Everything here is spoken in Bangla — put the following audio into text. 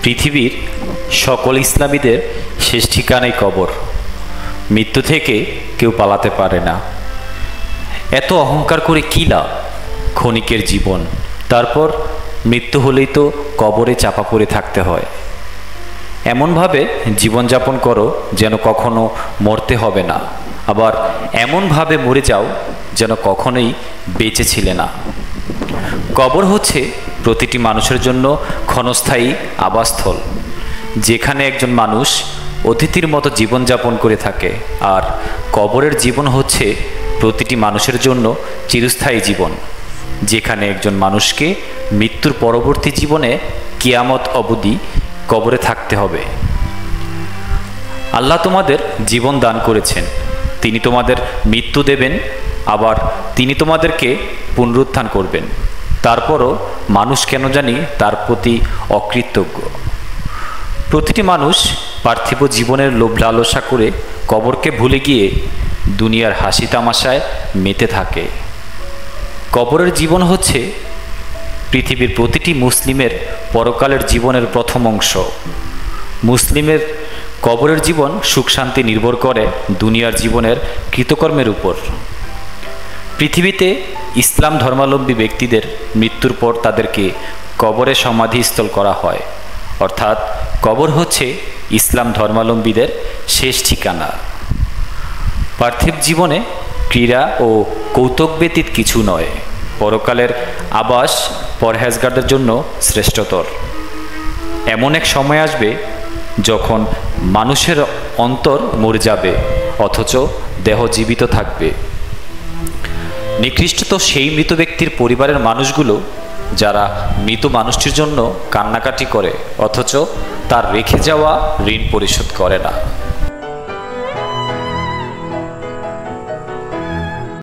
পৃথিবীর সকল ইসলামীদের শেষ ঠিকানাই কবর। মৃত্যু থেকে কেউ পালাতে পারে না। এত অহংকার করে কী লাভ? ক্ষণিকের জীবন, তারপর মৃত্যু হলেই তো কবরে চাপা পড়ে থাকতে হয়। এমনভাবে জীবনযাপন করো যেন কখনো মরতে হবে না, আবার এমনভাবে মরে যাও যেন কখনোই বেঁচে ছিলে না। কবর হচ্ছে প্রতিটি মানুষের জন্য ক্ষণস্থায়ী আবাসস্থল, যেখানে একজন মানুষ অতিথির মতো জীবনযাপন করে থাকে। আর কবরের জীবন হচ্ছে প্রতিটি মানুষের জন্য চিরস্থায়ী জীবন, যেখানে একজন মানুষকে মৃত্যুর পরবর্তী জীবনে কিয়ামত অবধি কবরে থাকতে হবে। আল্লাহ তোমাদের জীবন দান করেছেন, তিনি তোমাদের মৃত্যু দেবেন, আবার তিনি তোমাদেরকে পুনরুত্থান করবেন। তারপরও মানুষ কেন জানি তার প্রতি অকৃতজ্ঞ। প্রতিটি মানুষ পার্থিব জীবনের লোভ লালসা করে কবরকে ভুলে গিয়ে দুনিয়ার হাসি তামাশায় মেতে থাকে। কবরের জীবন হচ্ছে পৃথিবীর প্রতিটি মুসলিমের পরকালের জীবনের প্রথম অংশ। মুসলিমের কবরের জীবন সুখ শান্তি নির্ভর করে দুনিয়ার জীবনের কৃতকর্মের উপর। পৃথিবীতে ইসলাম ধর্মাবলম্বী ব্যক্তিদের মৃত্যুর পর তাদেরকে কবরে সমাধিস্থল করা হয়, অর্থাৎ কবর হচ্ছে ইসলাম ধর্মাবলম্বীদের শেষ ঠিকানা। পার্থিব জীবনে ক্রীড়া ও কৌতুক ব্যতীত কিছু নয়। পরকালের আবাস পরহেজগারদের জন্য শ্রেষ্ঠতর। এমন এক সময় আসবে যখন মানুষের অন্তর মরে যাবে, অথচ দেহ জীবিত থাকবে। নিকৃষ্ট তো সেই মৃত ব্যক্তির পরিবারের মানুষগুলো যারা মৃত মানুষটির জন্য কান্নাকাটি করে, অথচ তার রেখে যাওয়া ঋণ পরিশোধ করে না।